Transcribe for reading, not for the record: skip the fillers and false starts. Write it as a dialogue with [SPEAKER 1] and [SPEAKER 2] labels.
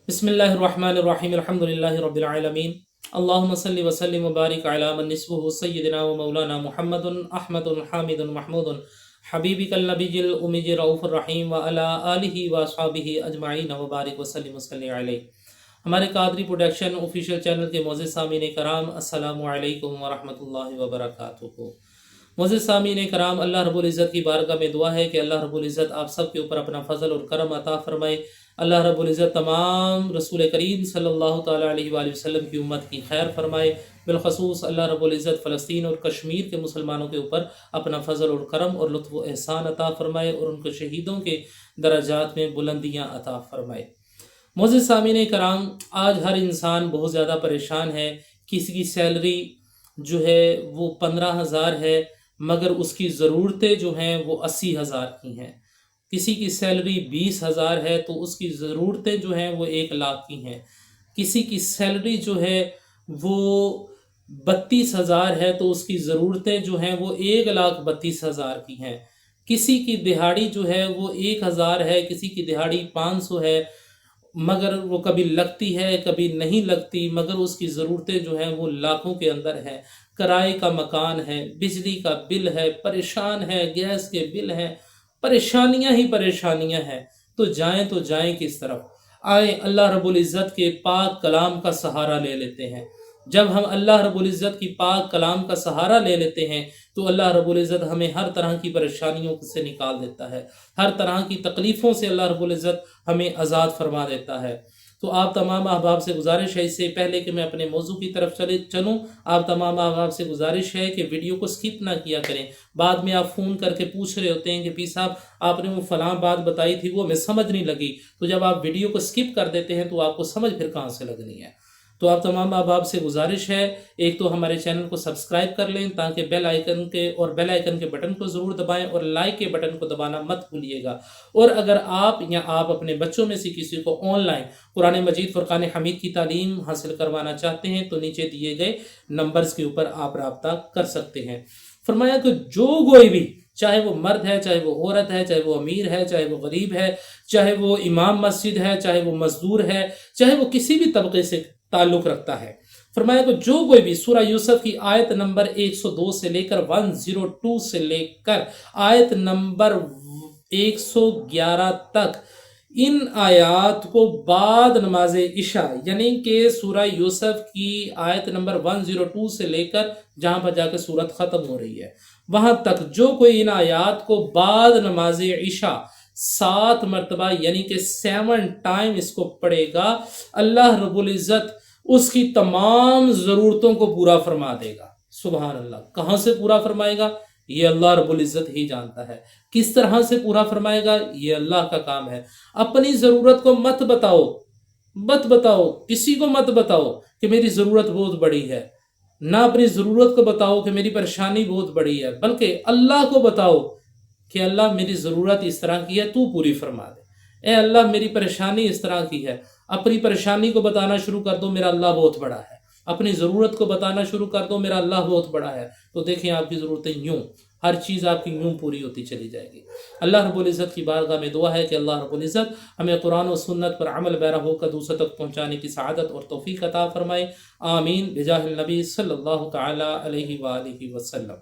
[SPEAKER 1] بسم اللہ الرحمن الرحیم الحمد للہ رب العالمین اللہم صلی وسلم وبارک علی من نسبہ سیدنا و مولانا محمد احمد حامد محمود حبیبک النبی الأمی رؤوف الرحیم وعلی آلہ واصحابہ اجمعین وبارک وسلم وصلی علیہ۔ ہمارے قادری پروڈکشن آفیشیل چینل کے معزز سامعین کرام، السلام علیکم ورحمۃ اللہ وبرکاتہ۔ معزز سامعین کرام، اللہ رب العزت کی بارگاہ میں دعا ہے کہ اللہ رب العزت آپ سب کے اوپر اپنا فضل اور کرم عطا فرمائے۔ اللہ رب العزت تمام رسول کریم صلی اللہ تعالیٰ علیہ وآلہ وسلم کی امت کی خیر فرمائے۔ بالخصوص اللہ رب العزت فلسطین اور کشمیر کے مسلمانوں کے اوپر اپنا فضل اور کرم اور لطف و احسان عطا فرمائے اور ان کے شہیدوں کے درجات میں بلندیاں عطا فرمائے۔ معزز سامعین کرام، آج ہر انسان بہت زیادہ پریشان ہے۔ کسی کی سیلری جو ہے وہ 15,000 ہے، مگر اس کی ضرورتیں جو ہیں وہ 80,000 کی ہیں۔ کسی کی سیلری 20,000 ہے تو اس کی ضرورتیں جو ہیں وہ 1,00,000 کی ہیں۔ کسی کی سیلری جو ہے وہ 32,000 ہے تو اس کی ضرورتیں جو ہیں وہ 1,32,000 کی ہیں۔ کسی کی دہاڑی جو ہے وہ 1,000 ہے، کسی کی دہاڑی 500 ہے، مگر وہ کبھی لگتی ہے کبھی نہیں لگتی، مگر اس کی ضرورتیں جو ہیں وہ لاکھوں کے اندر ہیں۔ کرائے کا مکان ہے، بجلی کا بل ہے، پریشان ہے، گیس کے بل ہیں، پریشانیاں ہی پریشانیاں ہیں۔ تو جائیں کس طرف؟ آئیں اللہ رب العزت کے پاک کلام کا سہارا لے لیتے ہیں۔ جب ہم اللہ رب العزت کی پاک کلام کا سہارا لے لیتے ہیں تو اللہ رب العزت ہمیں ہر طرح کی پریشانیوں سے نکال دیتا ہے، ہر طرح کی تکلیفوں سے اللہ رب العزت ہمیں آزاد فرما دیتا ہے۔ تو آپ تمام احباب سے گزارش ہے، اس سے پہلے کہ میں اپنے موضوع کی طرف چلوں، آپ تمام احباب سے گزارش ہے کہ ویڈیو کو سکپ نہ کیا کریں۔ بعد میں آپ فون کر کے پوچھ رہے ہوتے ہیں کہ پی صاحب آپ نے وہ فلاں بات بتائی تھی وہ ہمیں سمجھ نہیں لگی، تو جب آپ ویڈیو کو سکپ کر دیتے ہیں تو آپ کو سمجھ پھر کہاں سے لگنی ہے۔ تو آپ تمام احباب سے گزارش ہے، ایک تو ہمارے چینل کو سبسکرائب کر لیں تاکہ بیل آئیکن کے بٹن کو ضرور دبائیں اور لائک کے بٹن کو دبانا مت بھولیے گا۔ اور اگر آپ اپنے بچوں میں سے کسی کو آن لائن قرآن مجید فرقان حمید کی تعلیم حاصل کروانا چاہتے ہیں تو نیچے دیے گئے نمبرز کے اوپر آپ رابطہ کر سکتے ہیں۔ فرمایا کہ جو کوئی بھی، چاہے وہ مرد ہے، چاہے وہ عورت ہے، چاہے وہ امیر ہے، چاہے وہ غریب ہے، چاہے وہ امام مسجد ہے، چاہے وہ مزدور ہے، چاہے وہ کسی بھی طبقے سے تعلق رکھتا ہے، فرمایا کہ جو کوئی بھی سورہ یوسف کی آیت نمبر 102 سے لے کر 102 سے لے کر آیت نمبر 111 تک ان آیات کو بعد نماز عشاء، یعنی کہ سورہ یوسف کی آیت نمبر 102 سے لے کر جہاں پر جا کے سورت ختم ہو رہی ہے وہاں تک جو کوئی ان آیات کو بعد نماز عشاء 7 مرتبہ یعنی کہ 7 ٹائم اس کو پڑھے گا، اللہ رب العزت اس کی تمام ضرورتوں کو پورا فرما دے گا۔ سبحان اللہ۔ کہاں سے پورا فرمائے گا یہ اللہ رب العزت ہی جانتا ہے، کس طرح سے پورا فرمائے گا یہ اللہ کا کام ہے۔ اپنی ضرورت کو مت بتاؤ، کسی کو مت بتاؤ کہ میری ضرورت بہت بڑی ہے، نہ اپنی ضرورت کو بتاؤ کہ میری پریشانی بہت بڑی ہے، بلکہ اللہ کو بتاؤ کہ اللہ میری ضرورت اس طرح کی ہے، تو پوری فرما دے۔ اے اللہ میری پریشانی اس طرح کی ہے، اپنی پریشانی کو بتانا شروع کر دو، میرا اللہ بہت بڑا ہے۔ اپنی ضرورت کو بتانا شروع کر دو، میرا اللہ بہت بڑا ہے، تو دیکھیں آپ کی ضرورتیں ہر چیز آپ کی پوری ہوتی چلی جائے گی۔ اللہ رب العزت کی بارگاہ میں دعا ہے کہ اللہ رب العزت ہمیں قرآن و سنت پر عمل پیرا ہو کر دوسروں تک پہنچانے کی سعادت اور توفیق عطا فرمائے۔ آمین بجاہ النبی صلی اللہ تعالی علیہ وآلہ وسلم۔